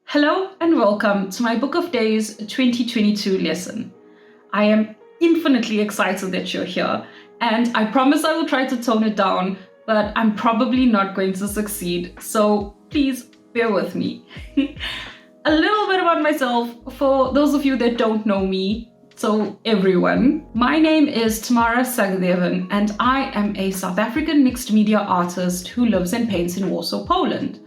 Hello and welcome to my Book of Days 2022 lesson. I am infinitely excited that you're here, and I promise I will try to tone it down, but I'm probably not going to succeed, so please bear with me. A little bit about myself for those of you that don't know me, so everyone. My name is Tamara Sagadevan, and I am a South African mixed media artist who lives and paints in Warsaw, Poland.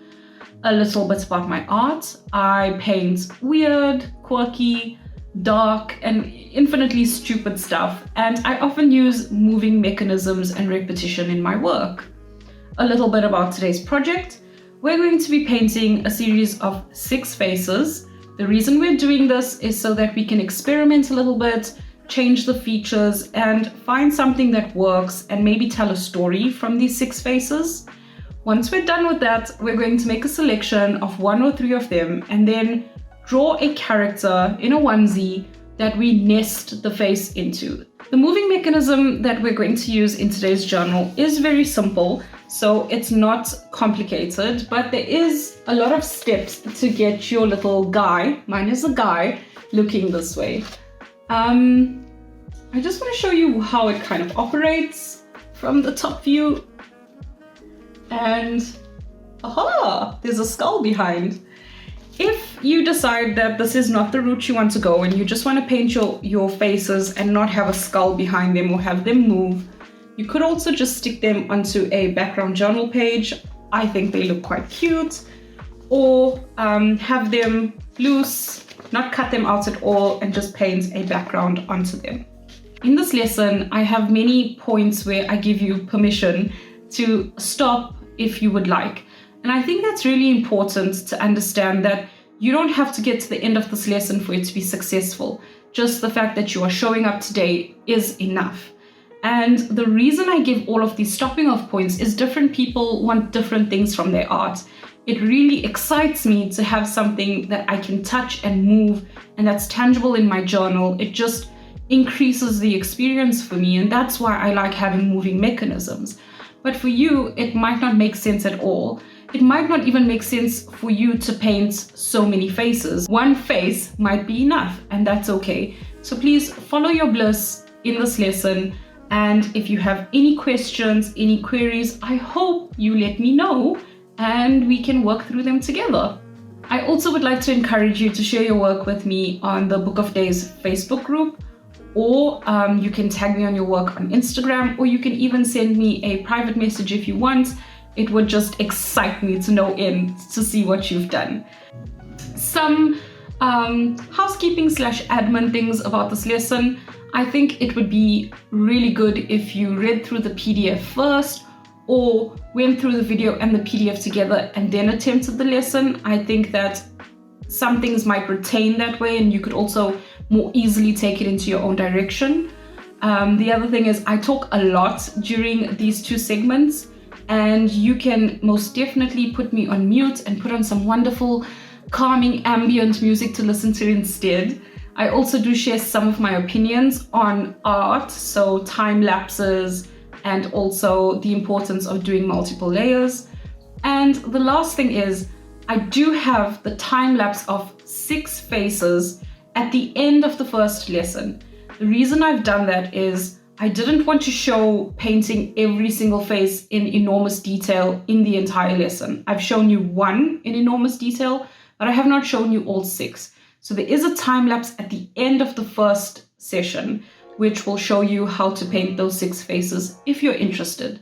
A little bit about my art. I paint weird, quirky, dark, and infinitely stupid stuff, and I often use moving mechanisms and repetition in my work. A little bit about today's project. We're going to be painting a series of 6 faces. The reason we're doing this is so that we can experiment a little bit, change the features, and find something that works and maybe tell a story from these 6 faces. Once we're done with that, we're going to make a selection of 1 or 3 of them and then draw a character in a onesie that we nest the face into. The moving mechanism that we're going to use in today's journal is very simple, so it's not complicated, but there is a lot of steps to get your little guy, mine is a guy, looking this way. I just want to show you how it kind of operates from the top view. And aha, there's a skull behind. If you decide that this is not the route you want to go and you just want to paint your faces and not have a skull behind them or have them move, you could also just stick them onto a background journal page. I think they look quite cute. Or have them loose, not cut them out at all, and just paint a background onto them. In this lesson, I have many points where I give you permission to stop if you would like. And I think that's really important to understand that you don't have to get to the end of this lesson for it to be successful. Just the fact that you are showing up today is enough. And the reason I give all of these stopping off points is different people want different things from their art. It really excites me to have something that I can touch and move and that's tangible in my journal. It just increases the experience for me, and that's why I like having moving mechanisms. But for you, it might not make sense at all. It might not even make sense for you to paint so many faces. One face might be enough, and that's okay. So please follow your bliss in this lesson. And if you have any questions, any queries, I hope you let me know and we can work through them together. I also would like to encourage you to share your work with me on the Book of Days Facebook group, or you can tag me on your work on Instagram, or you can even send me a private message if you want. It would just excite me to no end to see what you've done. Some housekeeping / admin things about this lesson. I think it would be really good if you read through the PDF first, or went through the video and the PDF together and then attempted the lesson. I think that some things might retain that way, and you could also more easily take it into your own direction. The other thing is I talk a lot during these 2 segments, and you can most definitely put me on mute and put on some wonderful calming ambient music to listen to instead. I also do share some of my opinions on art, so time lapses, and also the importance of doing multiple layers. And the last thing is I do have the time lapse of 6 faces at the end of the first lesson. The reason I've done that is I didn't want to show painting every single face in enormous detail in the entire lesson. I've shown you 1 in enormous detail, but I have not shown you all 6. So there is a time lapse at the end of the first session, which will show you how to paint those 6 faces if you're interested.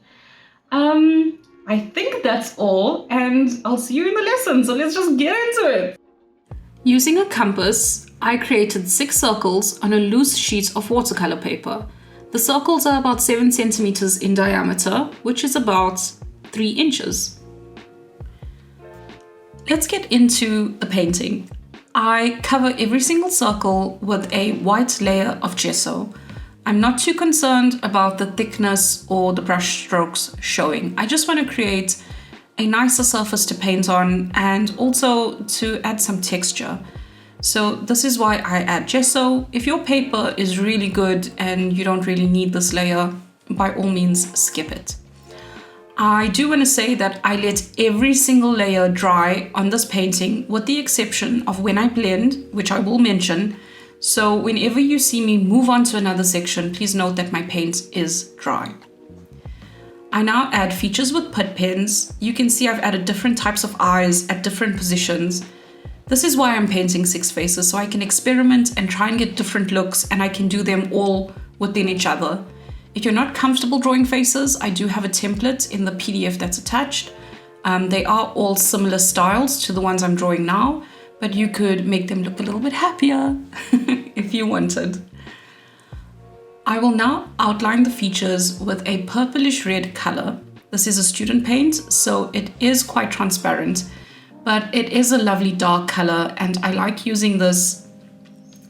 I think that's all, and I'll see you in the lesson, so let's just get into it. Using a compass, I created 6 circles on a loose sheet of watercolor paper. The circles are about 7 centimeters in diameter, which is about 3 inches. Let's get into the painting. I cover every single circle with a white layer of gesso. I'm not too concerned about the thickness or the brush strokes showing. I just want to create a nicer surface to paint on and also to add some texture. So this is why I add gesso. If your paper is really good and you don't really need this layer, by all means skip it. I do want to say that I let every single layer dry on this painting, with the exception of when I blend, which I will mention. So whenever you see me move on to another section, please note that my paint is dry. I now add features with Pitt pens. You can see I've added different types of eyes at different positions. This is why I'm painting 6 faces, so I can experiment and try and get different looks, and I can do them all within each other. If you're not comfortable drawing faces, I do have a template in the PDF that's attached. They are all similar styles to the ones I'm drawing now, but you could make them look a little bit happier if you wanted. I will now outline the features with a purplish red color. This is a student paint, so it is quite transparent, but it is a lovely dark color, and I like using this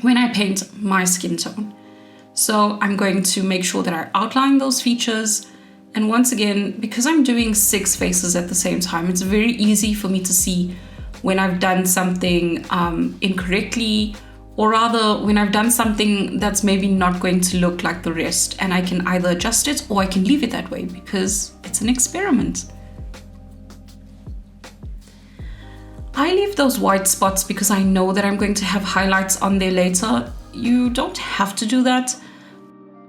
when I paint my skin tone. So I'm going to make sure that I outline those features. And once again, because I'm doing 6 faces at the same time, it's very easy for me to see when I've done something incorrectly, or rather when I've done something that's maybe not going to look like the rest, and I can either adjust it or I can leave it that way because it's an experiment. I leave those white spots because I know that I'm going to have highlights on there later. You don't have to do that.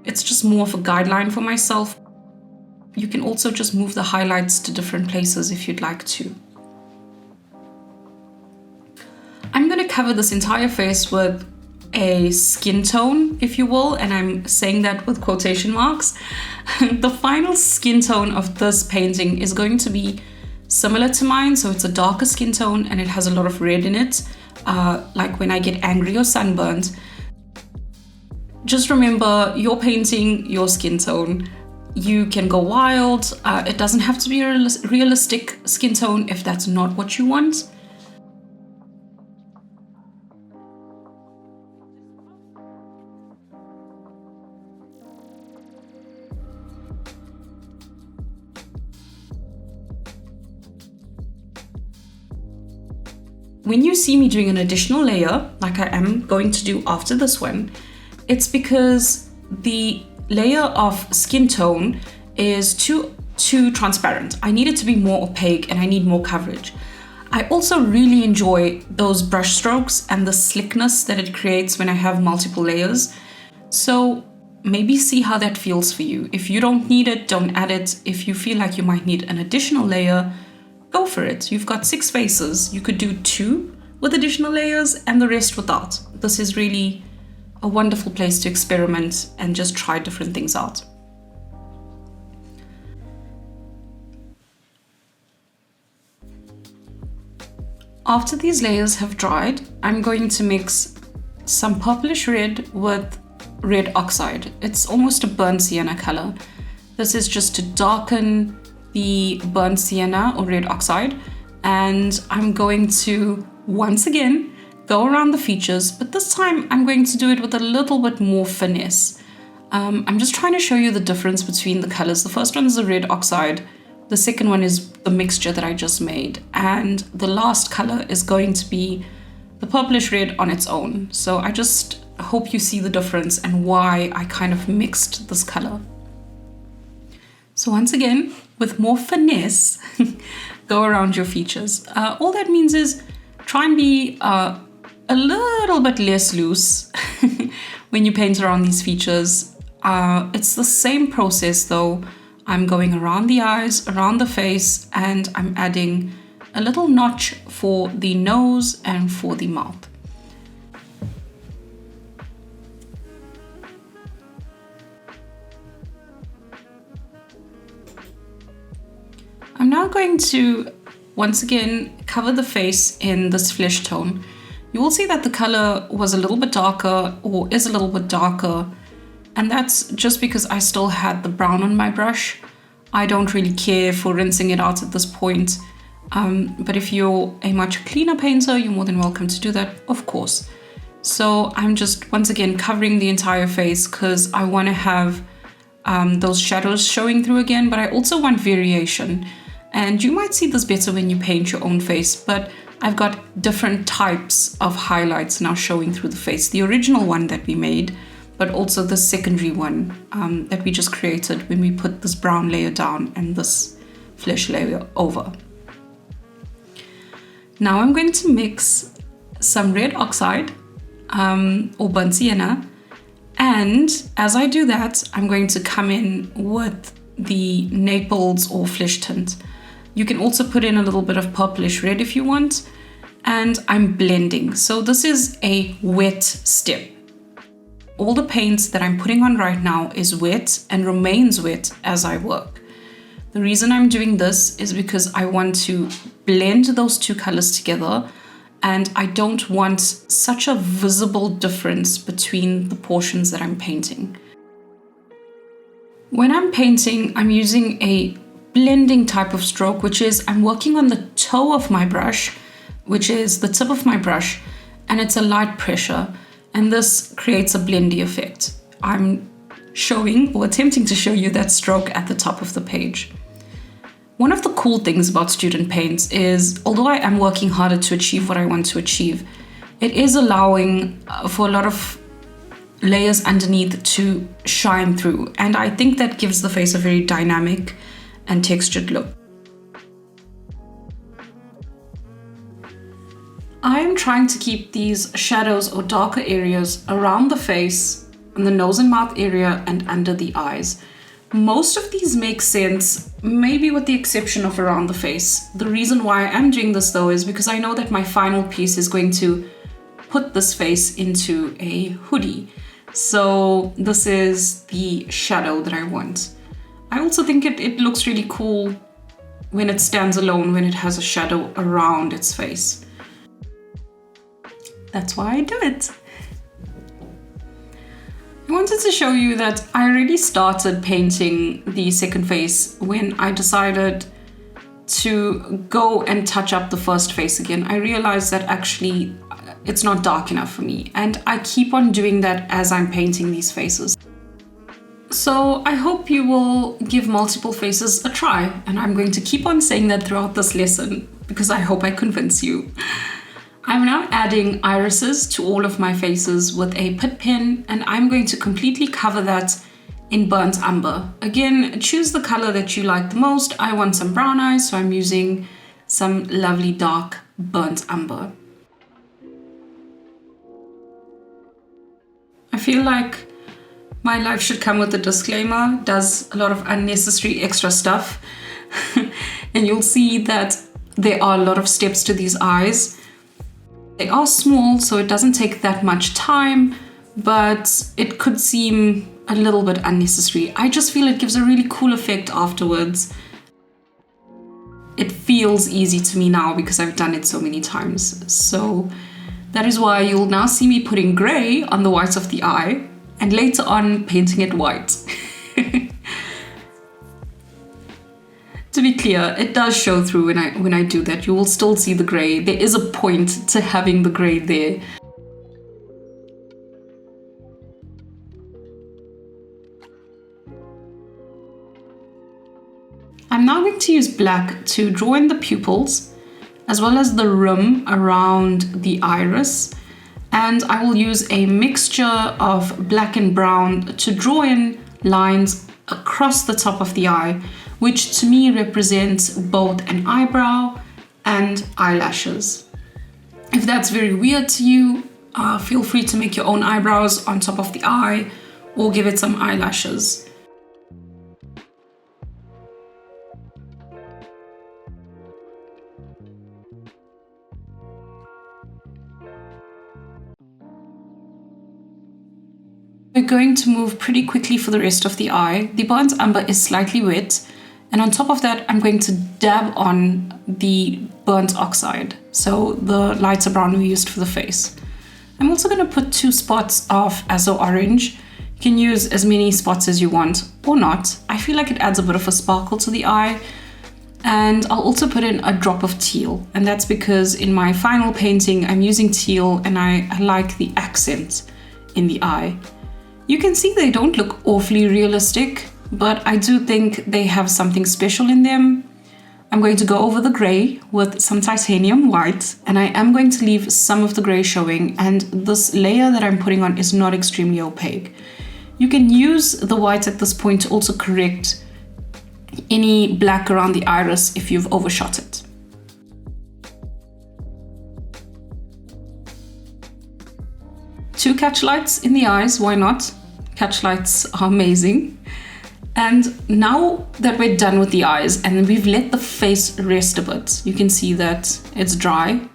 It's just more of a guideline for myself. You can also just move the highlights to different places if you'd like to. I'm going to cover this entire face with a skin tone, if you will, and I'm saying that with quotation marks. The final skin tone of this painting is going to be similar to mine, so it's a darker skin tone and it has a lot of red in it, like when I get angry or sunburned. Just remember, you're painting your skin tone. You can go wild. It doesn't have to be a realistic skin tone if that's not what you want. When you see me doing an additional layer, like I am going to do after this one, it's because the layer of skin tone is too transparent. I need it to be more opaque and I need more coverage. I also really enjoy those brush strokes and the slickness that it creates when I have multiple layers. So maybe see how that feels for you. If you don't need it, don't add it. If you feel like you might need an additional layer, go for it. You've got 6 faces. You could do 2 with additional layers and the rest without. This is really a wonderful place to experiment and just try different things out. After these layers have dried, I'm going to mix some purplish red with red oxide. It's almost a burnt sienna color. This is just to darken the burnt sienna or red oxide, and I'm going to once again go around the features, but this time I'm going to do it with a little bit more finesse. I'm just trying to show you the difference between the colors. The first one is the red oxide, the second one is the mixture that I just made, and the last color is going to be the purplish red on its own. So I just hope you see the difference and why I kind of mixed this color. So once again, with more finesse, go around your features. All that means is try and be a little bit less loose when you paint around these features. It's the same process though. I'm going around the eyes, around the face, and I'm adding a little notch for the nose and for the mouth. I'm now going to once again cover the face in this flesh tone. You will see that the color was a little bit darker, or is a little bit darker, and that's just because I still had the brown on my brush. I don't really care for rinsing it out at this point, but if you're a much cleaner painter, you're more than welcome to do that, of course. So I'm just once again covering the entire face because I want to have those shadows showing through again, but I also want variation. And you might see this better when you paint your own face, but I've got different types of highlights now showing through the face. The original one that we made, but also the secondary one that we just created when we put this brown layer down and this flesh layer over. Now I'm going to mix some red oxide or burnt sienna, and as I do that, I'm going to come in with the Naples or flesh tint. You can also put in a little bit of purplish red if you want, and I'm blending. So this is a wet step. All the paint that I'm putting on right now is wet and remains wet as I work. The reason I'm doing this is because I want to blend those two colors together, and I don't want such a visible difference between the portions that I'm painting. When I'm painting, I'm using a blending type of stroke, which is I'm working on the toe of my brush, which is the tip of my brush, and it's a light pressure, and this creates a blendy effect. I'm showing or attempting to show you that stroke at the top of the page. One of the cool things about student paints is, although I am working harder to achieve what I want to achieve, it is allowing for a lot of layers underneath to shine through, and I think that gives the face a very dynamic and textured look. I am trying to keep these shadows or darker areas around the face, in the nose and mouth area, and under the eyes. Most of these make sense, maybe with the exception of around the face. The reason why I am doing this though is because I know that my final piece is going to put this face into a hoodie. So this is the shadow that I want. I also think it looks really cool when it stands alone, when it has a shadow around its face. That's why I do it. I wanted to show you that I already started painting the second face when I decided to go and touch up the first face again. I realized that actually it's not dark enough for me, and I keep on doing that as I'm painting these faces. So I hope you will give multiple faces a try, and I'm going to keep on saying that throughout this lesson because I hope I convince you. I'm now adding irises to all of my faces with a Pitt pen, and I'm going to completely cover that in burnt umber. Again, choose the color that you like the most. I want some brown eyes, so I'm using some lovely dark burnt umber. I feel like my life should come with a disclaimer. It does a lot of unnecessary extra stuff. And you'll see that there are a lot of steps to these eyes. They are small, so it doesn't take that much time, but it could seem a little bit unnecessary. I just feel it gives a really cool effect afterwards. It feels easy to me now because I've done it so many times. So that is why you'll now see me putting gray on the whites of the eye and later on painting it white. To be clear, it does show through when I do that. You will still see the gray. There is a point to having the gray there. I'm now going to use black to draw in the pupils, as well as the rim around the iris. And I will use a mixture of black and brown to draw in lines across the top of the eye, which to me represents both an eyebrow and eyelashes. If that's very weird to you, feel free to make your own eyebrows on top of the eye or give it some eyelashes. We're going to move pretty quickly for the rest of the eye. The burnt umber is slightly wet, and on top of that, I'm going to dab on the burnt oxide, so the lighter brown we used for the face. I'm also going to put 2 spots of Azo Orange. You can use as many spots as you want or not. I feel like it adds a bit of a sparkle to the eye. And I'll also put in a drop of teal, and that's because in my final painting, I'm using teal and I like the accent in the eye. You can see they don't look awfully realistic, but I do think they have something special in them. I'm going to go over the gray with some titanium white, and I am going to leave some of the gray showing, and this layer that I'm putting on is not extremely opaque. You can use the white at this point to also correct any black around the iris if you've overshot it. Two catch lights in the eyes, why not? Catch lights are amazing. And now that we're done with the eyes and we've let the face rest a bit, you can see that it's dry,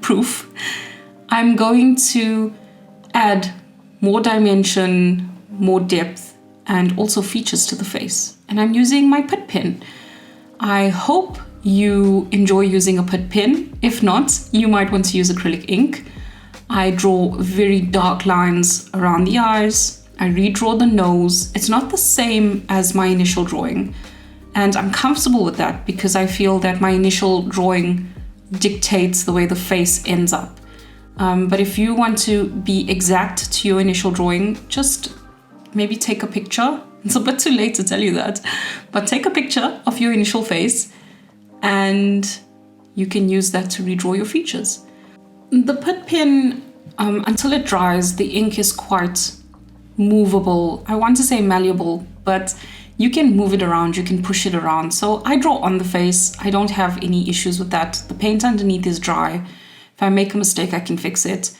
proof. I'm going to add more dimension, more depth, and also features to the face. And I'm using my Pitt pen. I hope you enjoy using a Pitt pen. If not, you might want to use acrylic ink. I draw very dark lines around the eyes. I redraw the nose. It's not the same as my initial drawing. And I'm comfortable with that because I feel that my initial drawing dictates the way the face ends up. But if you want to be exact to your initial drawing, just maybe take a picture. It's a bit too late to tell you that, but take a picture of your initial face and you can use that to redraw your features. The Pitt pen, until it dries, the ink is quite movable. I want to say malleable, but you can move it around, you can push it around. So I draw on the face. I don't have any issues with that. The paint underneath is dry. If I make a mistake, I can fix it.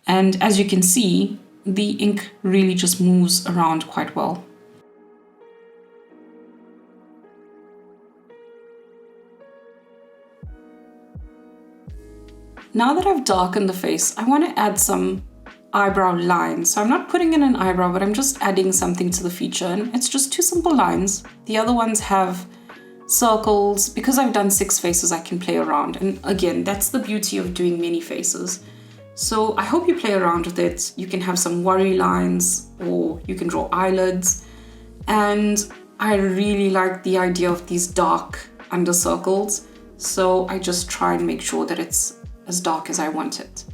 And as you can see, the ink really just moves around quite well. Now that I've darkened the face, I want to add some eyebrow lines. So I'm not putting in an eyebrow, but I'm just adding something to the feature. And it's just two simple lines. The other ones have circles. Because I've done 6 faces, I can play around. And again, that's the beauty of doing many faces. So I hope you play around with it. You can have some worry lines or you can draw eyelids. And I really like the idea of these dark under circles. So I just try and make sure that it's as dark as I want it.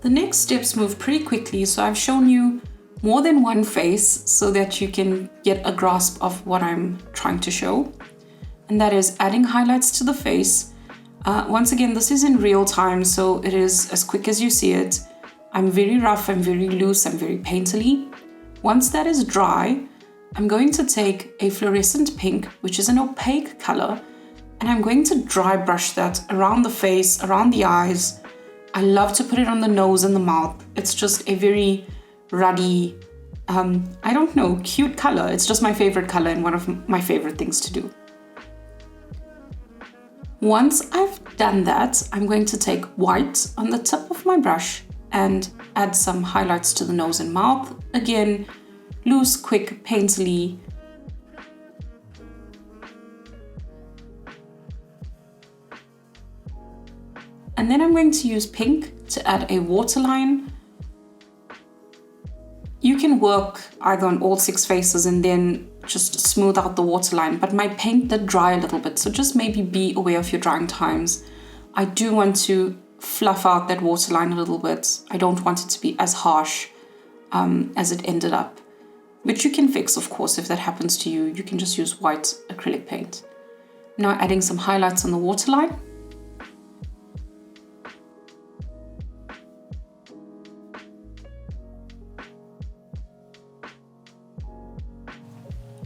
The next steps move pretty quickly, so I've shown you more than one face so that you can get a grasp of what I'm trying to show. And that is adding highlights to the face. Once again, this is in real time, so it is as quick as you see it. I'm very rough, I'm very loose, I'm very painterly. Once that is dry, I'm going to take a fluorescent pink, which is an opaque color, and I'm going to dry brush that around the face, around the eyes. I love to put it on the nose and the mouth. It's just a very ruddy, I don't know, cute color. It's just my favorite color and one of my favorite things to do. Once I've done that, I'm going to take white on the tip of my brush and add some highlights to the nose and mouth. Again, loose, quick, painterly. And then I'm going to use pink to add a waterline. You can work either on all 6 faces and then just smooth out the waterline, but my paint did dry a little bit, so just maybe be aware of your drying times. I do want to fluff out that waterline a little bit. I don't want it to be as harsh as it ended up, which you can fix, of course. If that happens to you, you can just use white acrylic paint. Now adding some highlights on the waterline.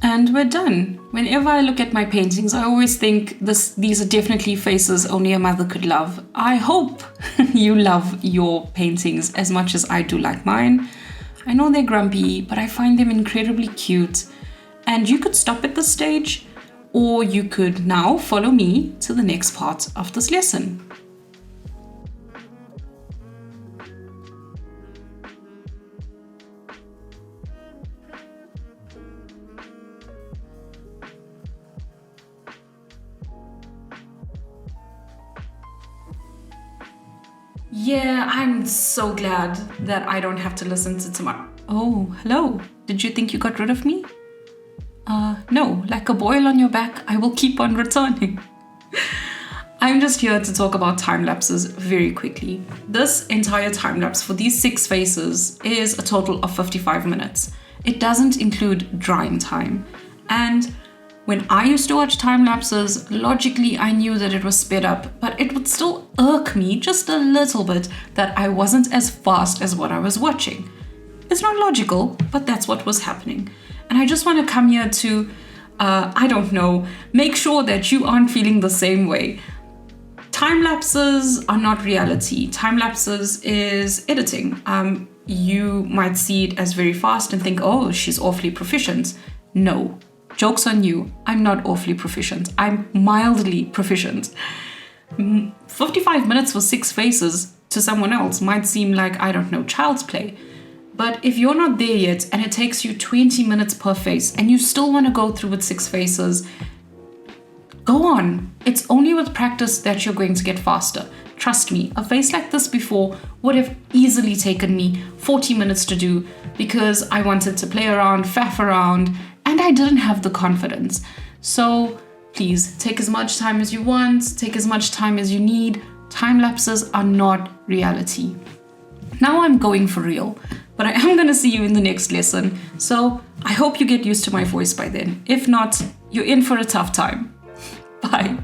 And we're done. Whenever I look at my paintings, I always think these are definitely faces only a mother could love. I hope you love your paintings as much as I do like mine. I know they're grumpy, but I find them incredibly cute. And you could stop at this stage, or you could now follow me to the next part of this lesson. Yeah, I'm so glad that I don't have to listen to tomorrow. Oh, hello. Did you think you got rid of me? No, like a boil on your back, I will keep on returning. I'm just here to talk about time lapses very quickly. This entire time lapse for these 6 faces is a total of 55 minutes. It doesn't include drying time. And when I used to watch time lapses, logically I knew that it was sped up, but it would still irk me just a little bit that I wasn't as fast as what I was watching. It's not logical, but that's what was happening. And I just want to come here to I don't know. Make sure that you aren't feeling the same way. Time lapses are not reality. Time lapses is editing. You might see it as very fast and think, oh, she's awfully proficient. No, joke's on you. I'm not awfully proficient. I'm mildly proficient. 55 minutes for 6 faces to someone else might seem like, I don't know, child's play. But if you're not there yet and it takes you 20 minutes per face and you still want to go through with 6 faces, go on. It's only with practice that you're going to get faster. Trust me, a face like this before would have easily taken me 40 minutes to do because I wanted to play around, faff around, and I didn't have the confidence. So please take as much time as you want, take as much time as you need. Time lapses are not reality. Now I'm going for real, but I am going to see you in the next lesson. So I hope you get used to my voice by then. If not, you're in for a tough time. Bye.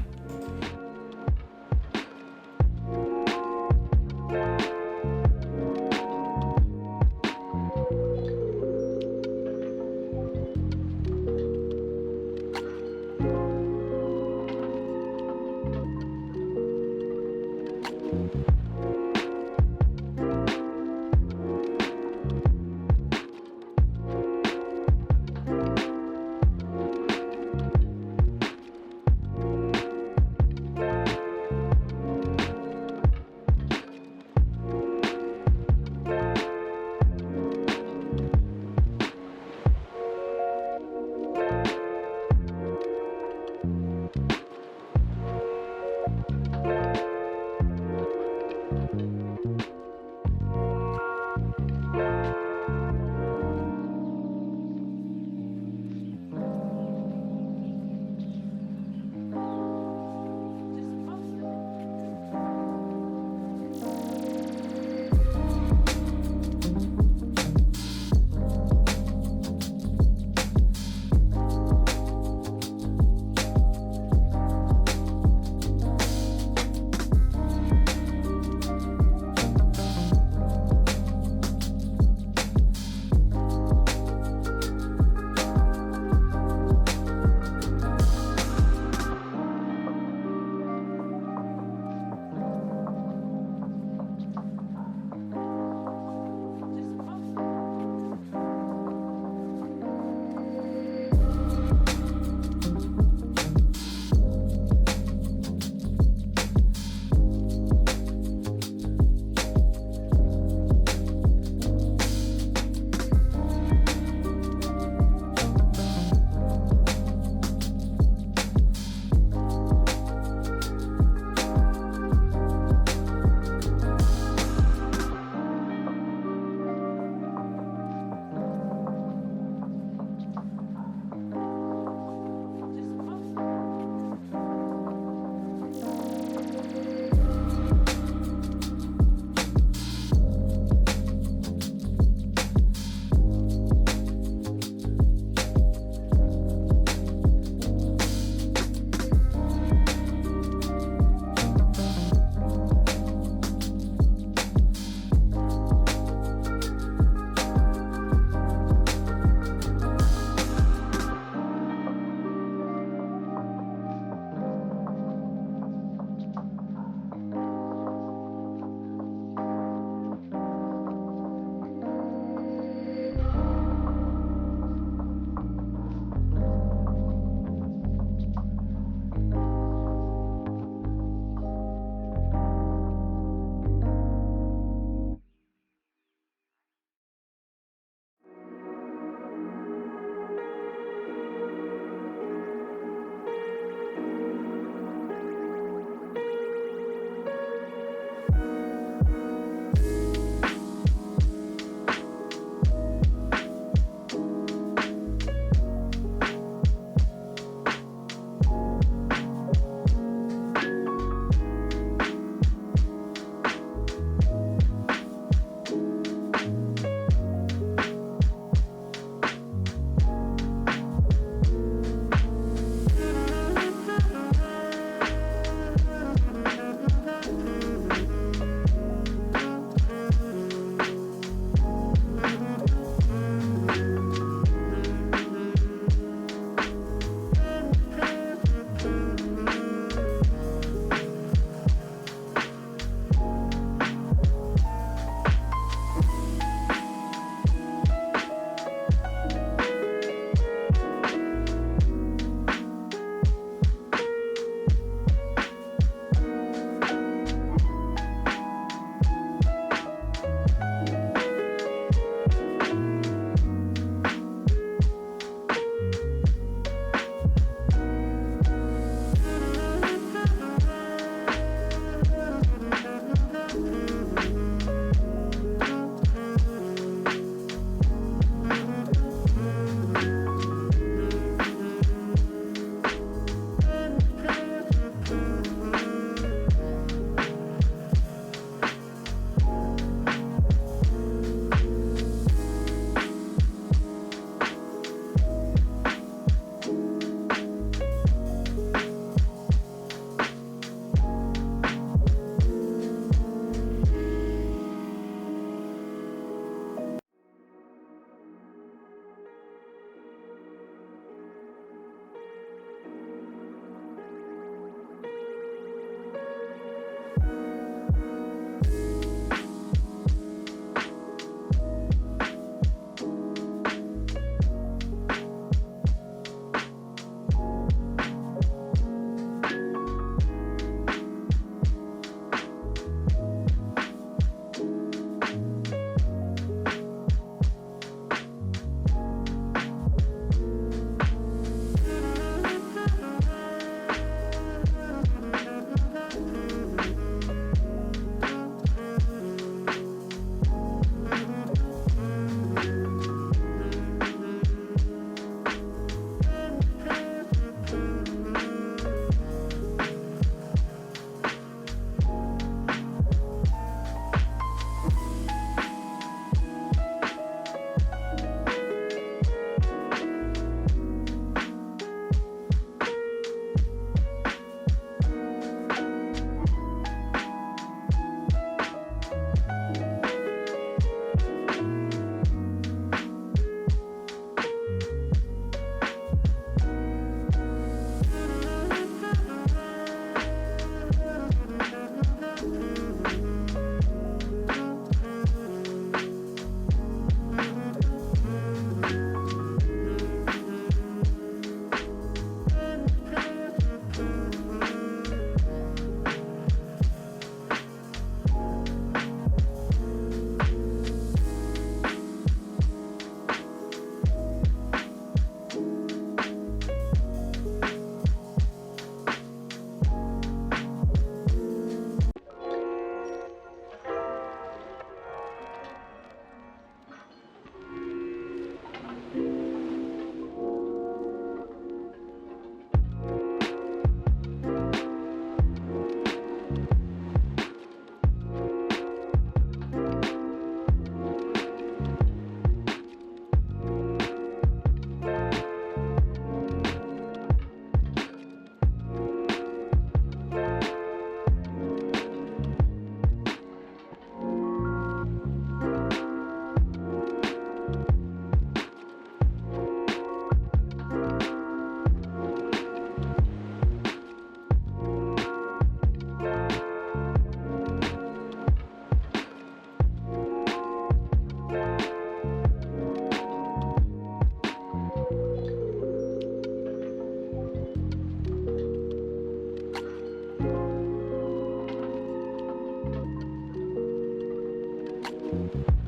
you.